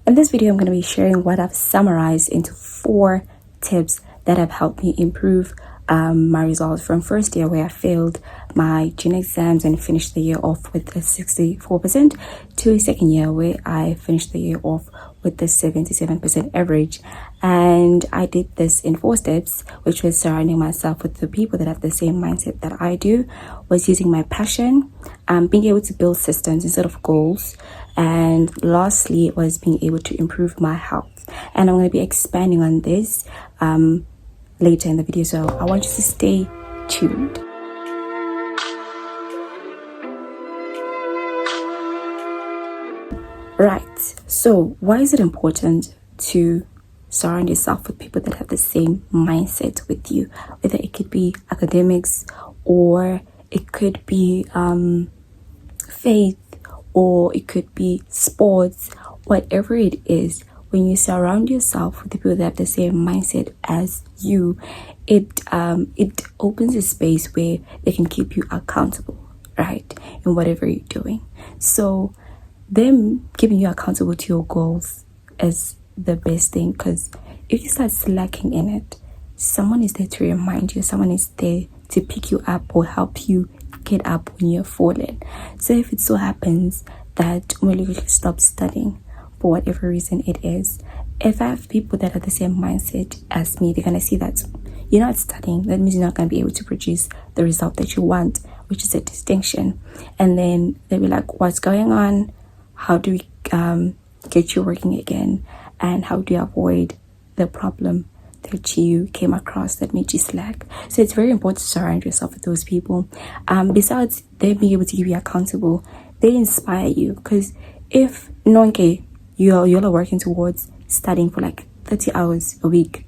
In this video, I'm going to be sharing what I've summarized into 4 tips that have helped me improve my results from first year where I failed my junior exams and finished the year off with a 64% to second year where I finished the year off with the 77% average. And I did this in 4 steps, which was surrounding myself with the people that have the same mindset that I do, was using my passion, being able to build systems instead of goals, and lastly was being able to improve my health. And I'm going to be expanding on this later in the video, so I want you to stay tuned. Right, so why is it important to surround yourself with people that have the same mindset with you? Whether it could be academics, or it could be faith, or it could be sports, whatever it is. When you surround yourself with the people that have the same mindset as you, it opens a space where they can keep you accountable, right, in whatever you're doing. So them keeping you accountable to your goals is the best thing, because if you start slacking in it, someone is there to remind you, someone is there to pick you up or help you get up when you're falling. So if it so happens that when you stop studying for whatever reason it is, if I have people that have the same mindset as me, they're gonna see that you're not studying. That means you're not gonna be able to produce the result that you want, which is a distinction. And then they'll be like, what's going on? How do we get you working again? And how do you avoid the problem that you came across that made you slack? So it's very important to surround yourself with those people. Besides them being able to keep you accountable, they inspire you, because if you're working towards studying for like 30 hours a week,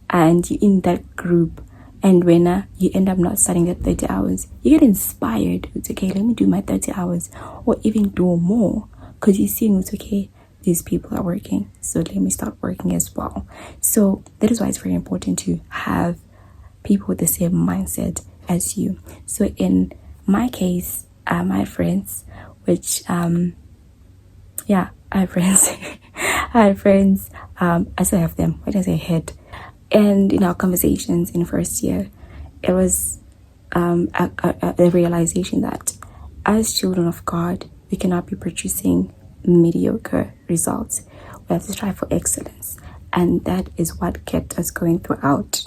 and you're in that group, and when you end up not studying that 30 hours, you get inspired. It's okay, let me do my 30 hours or even do more, because you're seeing it's okay, these people are working, so let me start working as well. So that is why it's very important to have people with the same mindset as you. So in my case, my friends, which I have friends I had friends, I still have them, what did I had, and in our conversations in first year, it was a realization that as children of God, we cannot be producing mediocre results. We have to strive for excellence, and that is what kept us going throughout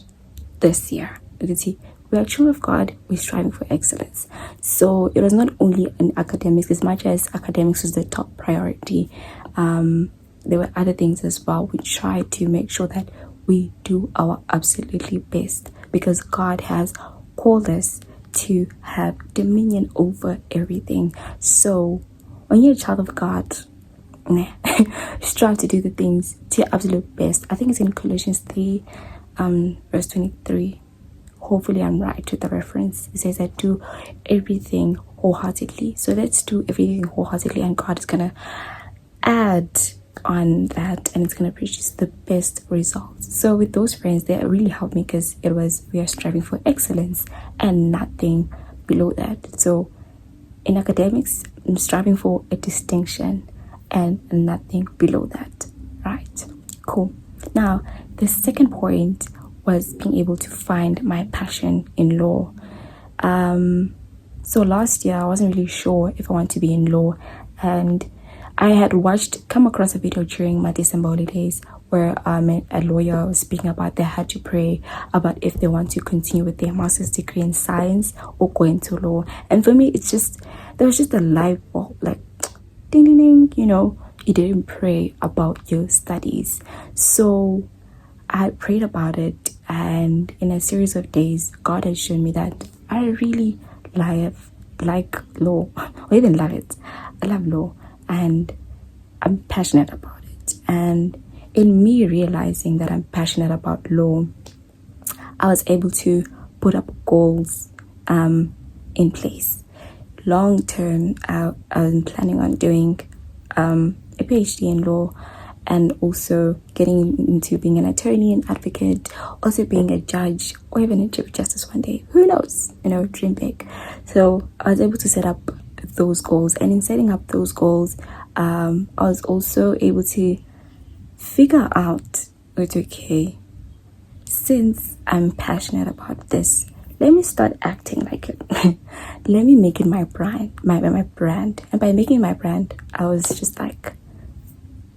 this year. You can see we are children of God, we're striving for excellence. So it was not only in academics, as much as academics was the top priority, there were other things as well. We try to make sure that we do our absolutely best, because God has called us to have dominion over everything. So when you're a child of God, strive to do the things to your absolute best. I think it's in Colossians 3 verse 23. Hopefully I'm right with the reference. It says that do everything wholeheartedly. So let's do everything wholeheartedly, and God is gonna add on that, and it's gonna produce the best results. So with those friends, they really helped me, because it was, we are striving for excellence and nothing below that. So in academics, I'm striving for a distinction and nothing below that, right? Cool. Now the second point was being able to find my passion in law. So last year I wasn't really sure if I want to be in law, and I had come across a video during my December holidays where a lawyer was speaking about they had to pray about if they want to continue with their master's degree in science or go into law. And for me, there was just a light bulb, like ding ding ding, you didn't pray about your studies. So I prayed about it, and in a series of days, God has shown me that I really like law, or even love it. I love law, and I'm passionate about it. And in me realizing that I'm passionate about law, I was able to put up goals in place. Long term, I'm planning on doing a PhD in law, and also getting into being an attorney and advocate, also being a judge, or even a chief justice one day. Who knows? Dream big. So I was able to set up those goals, and in setting up those goals, I was also able to figure out, it's okay, since I'm passionate about this, let me start acting like it. Let me make it my brand, my brand. And by making my brand, I was just like,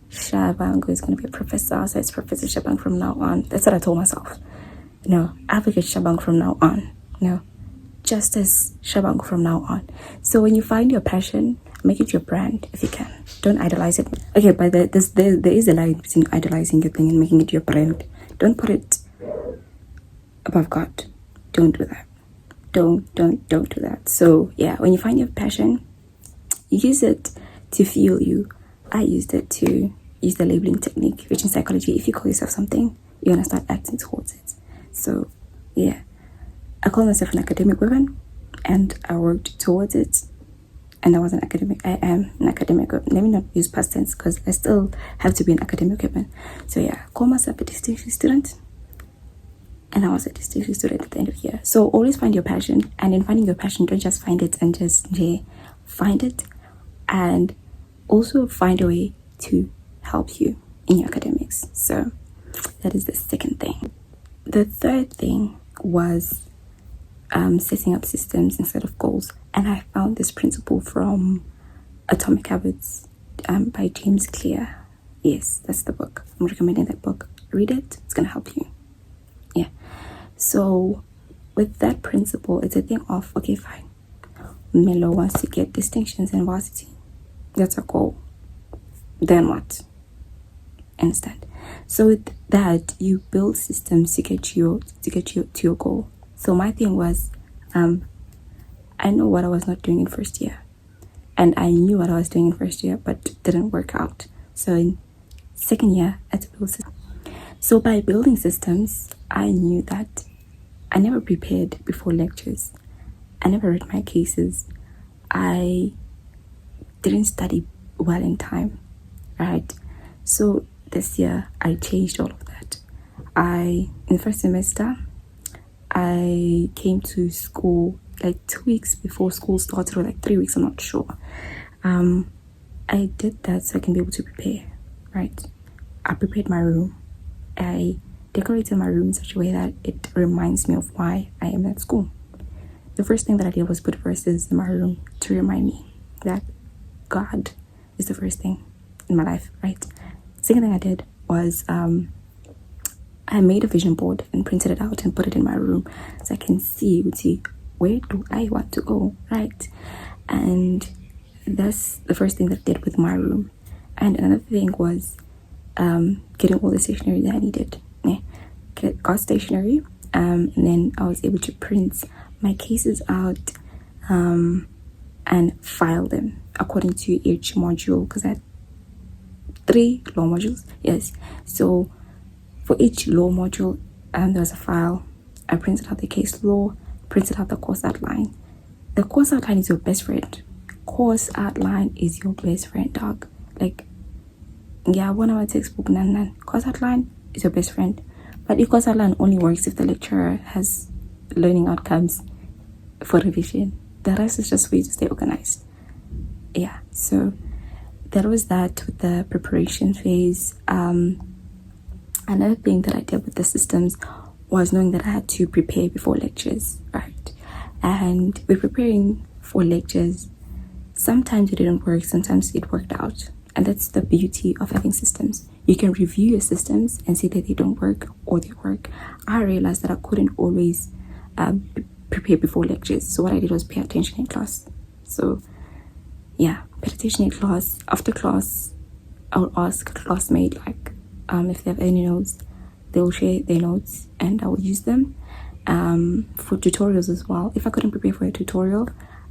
Shabangu is going to be a professor, so it's Professor Shabang from now on. That's what I told myself. No, Advocate Shabang from now on. No, Justice Shabang from now on. So when you find your passion, make it your brand if you can. Don't idolize it. Okay, but there is a line between idolizing your thing and making it your brand. Don't put it above God. Don't do that. Don't do that. So yeah, when you find your passion, use it to fuel you. I used it to use the labeling technique, which in psychology, if you call yourself something, you're gonna start acting towards it. So yeah, I call myself an academic woman, and I worked towards it. And I was an academic. I am an academic. Let me not use past tense because I still have to be an academic woman. So yeah, call myself a distinction student. And I was a distinction student at the end of the year. So always find your passion. And in finding your passion, don't just find it and just find it. And also find a way to help you in your academics. So that is the second thing. The third thing was setting up systems instead of goals. And I found this principle from Atomic Habits by James Clear. Yes, that's the book. I'm recommending that book. Read it. It's going to help you. Yeah. So with that principle, it's a thing of, okay, fine. Mellow wants to get distinctions in varsity. That's a goal. Then what? Understand? So with that, you build systems to get you to your goal. So my thing was, I know what I was not doing in first year, and I knew what I was doing in first year, but didn't work out. So in second year, I had to build systems. So by building systems, I knew that I never prepared before lectures. I never read my cases. I didn't study well in time, right? So this year, I changed all of that. In first semester, I came to school like 2 weeks before school started, or like 3 weeks, I'm not sure. I did that so I can be able to prepare, right? I prepared my room. I decorated my room in such a way that it reminds me of why I am at school. The first thing that I did was put verses in my room to remind me that God is the first thing in my life, right? Second thing I did was I made a vision board and printed it out and put it in my room so I can see where do I want to go, right? And that's the first thing that I did with my room. And another thing was getting all the stationery that I needed. Got stationery, and then I was able to print my cases out and file them according to each module, because I had 3 law modules. Yes, so for each law module, there was a file. I printed out the case law, printed out the course outline. The course outline is your best friend. Course outline is your best friend, dog. Like, yeah, 1 hour textbook, nan. Course outline is your best friend. But the course outline only works if the lecturer has learning outcomes for revision. The rest is just for you to stay organized. Yeah, so that was that with the preparation phase. Another thing that I did with the systems was knowing that I had to prepare before lectures, right? And with preparing for lectures, sometimes it didn't work, sometimes it worked out. And that's the beauty of having systems. You can review your systems and see that they don't work or they work. I realized that I couldn't always prepare before lectures. So what I did was pay attention in class. So yeah, pay attention in class. After class, I would ask a classmate if they have any notes. They will share their notes and I will use them. For tutorials as well. If I couldn't prepare for a tutorial,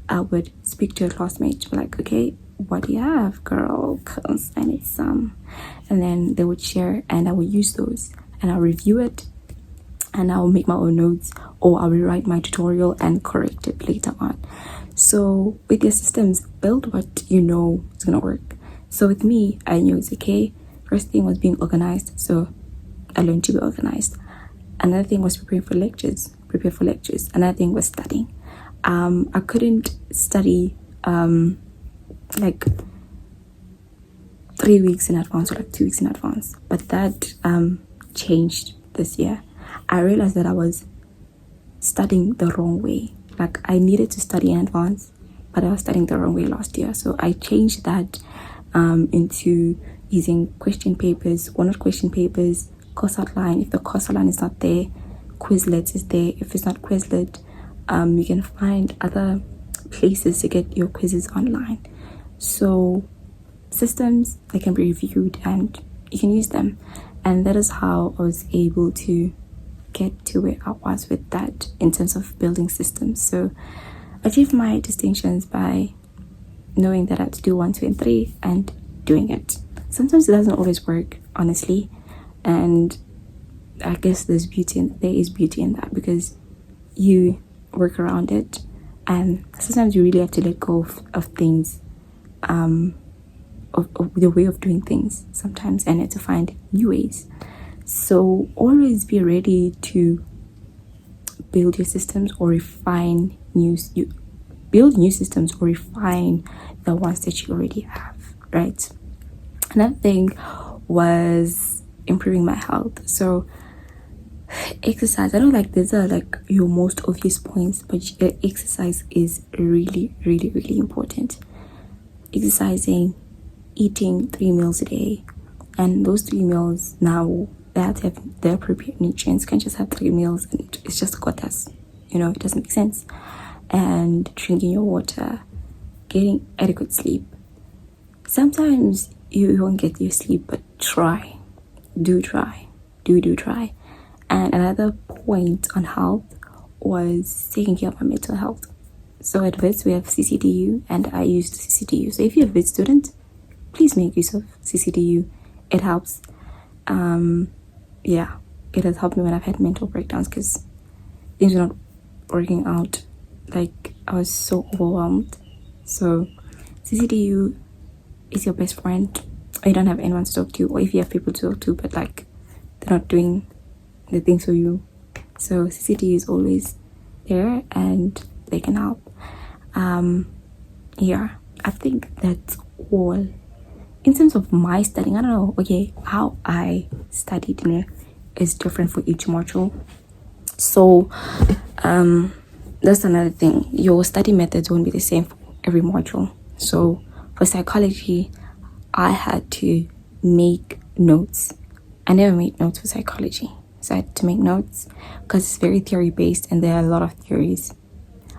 I would speak to a classmate, like, okay, what do you have, girl? Cause I need some. And then they would share and I would use those and I'll review it and I'll make my own notes, or I'll rewrite my tutorial and correct it later on. So with your systems, build what you know is gonna work. So with me, I knew it's okay. First thing was being organized, so I learned to be organized. Another thing was prepare for lectures. Another thing was studying. I couldn't study like 3 weeks in advance or like 2 weeks in advance. But that changed this year. I realized that I was studying the wrong way. Like I needed to study in advance, but I was studying the wrong way last year. So I changed that into using question papers, or not question papers, course outline. If the course outline is not there, Quizlet is there. If it's not Quizlet, you can find other places to get your quizzes online. So systems, they can be reviewed and you can use them. And that is how I was able to get to where I was with that in terms of building systems. So I achieved my distinctions by knowing that I had to do 1, 2, and 3 and doing it. Sometimes it doesn't always work, honestly, and I guess there is beauty in that, because you work around it, and sometimes you really have to let go of things, of the way of doing things sometimes, and you have to find new ways. So always be ready to build your systems or refine build new systems or refine the ones that you already have, right? Another thing was improving my health. So exercise, I know like these are like your most obvious points, but exercise is really, really, really important. Exercising, eating 3 meals a day, and those 3 meals now they have to have the appropriate nutrients. You can't just have 3 meals and it's just quotas, it doesn't make sense. And drinking your water, getting adequate sleep. Sometimes you won't get your sleep, but try. Do try. And another point on health was taking care of my mental health. So at Vits we have CCDU, and I used CCDU. So if you're a Vits student, please make use of CCDU. It helps. It has helped me when I've had mental breakdowns because things were not working out. Like I was so overwhelmed. So CCDU is your best friend. Or you don't have anyone to talk to, or if you have people to talk to, but like they're not doing the things for you. So CCDU is always there and they can help. I think that's all. In terms of my studying, I don't know, how I studied is different for each module. So that's another thing. Your study methods won't be the same for every module. So for psychology, I had to make notes. I never made notes for psychology. So I had to make notes because it's very theory based and there are a lot of theories.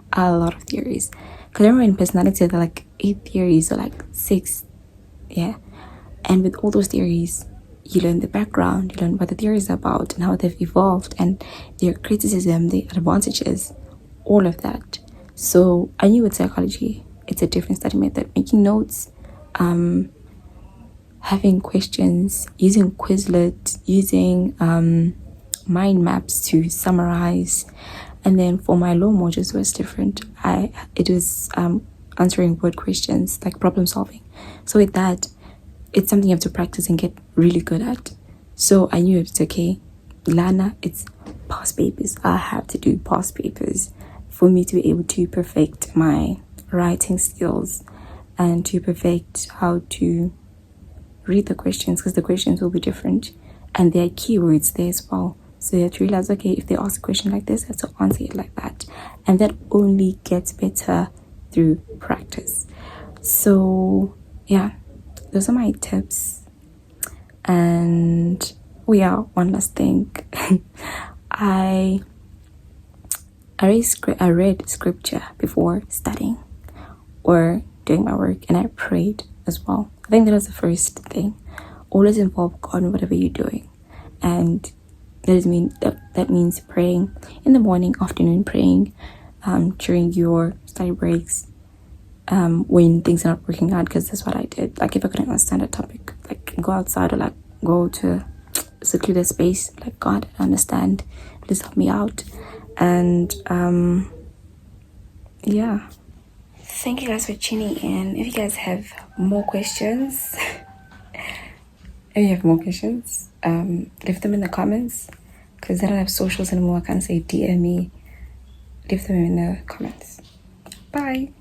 Because I remember in personality there are like 8 theories or like 6. Yeah. And with all those theories, you learn the background, you learn what the theories are about and how they've evolved and their criticism, their advantages, all of that. So I knew with psychology, it's a different study method. Making notes, having questions, using Quizlet, using mind maps to summarize. And then for my law modules, it was different. It was answering word questions, like problem solving. So with that, it's something you have to practice and get really good at. So I knew it's okay. Lana, it's past papers. I have to do past papers for me to be able to perfect my writing skills and to perfect how to read the questions, because the questions will be different and there are keywords there as well. So you have to realize, okay, if they ask a question like this, I have to answer it like that. And that only gets better through practice. So yeah, those are my tips. And one last thing. I read scripture before studying or doing my work, and I prayed as well. I think that was the first thing. Always involve God in whatever you're doing, and that means praying in the morning, afternoon, praying during your study breaks, when things are not working out, because that's what I did. Like if I couldn't understand a topic, like go outside or like go to a secluded space, like, God, I understand, please help me out. And thank you guys for tuning in. If you guys have more questions leave them in the comments, because I don't have socials anymore. I can't say DM me. Leave them in the comments. Bye.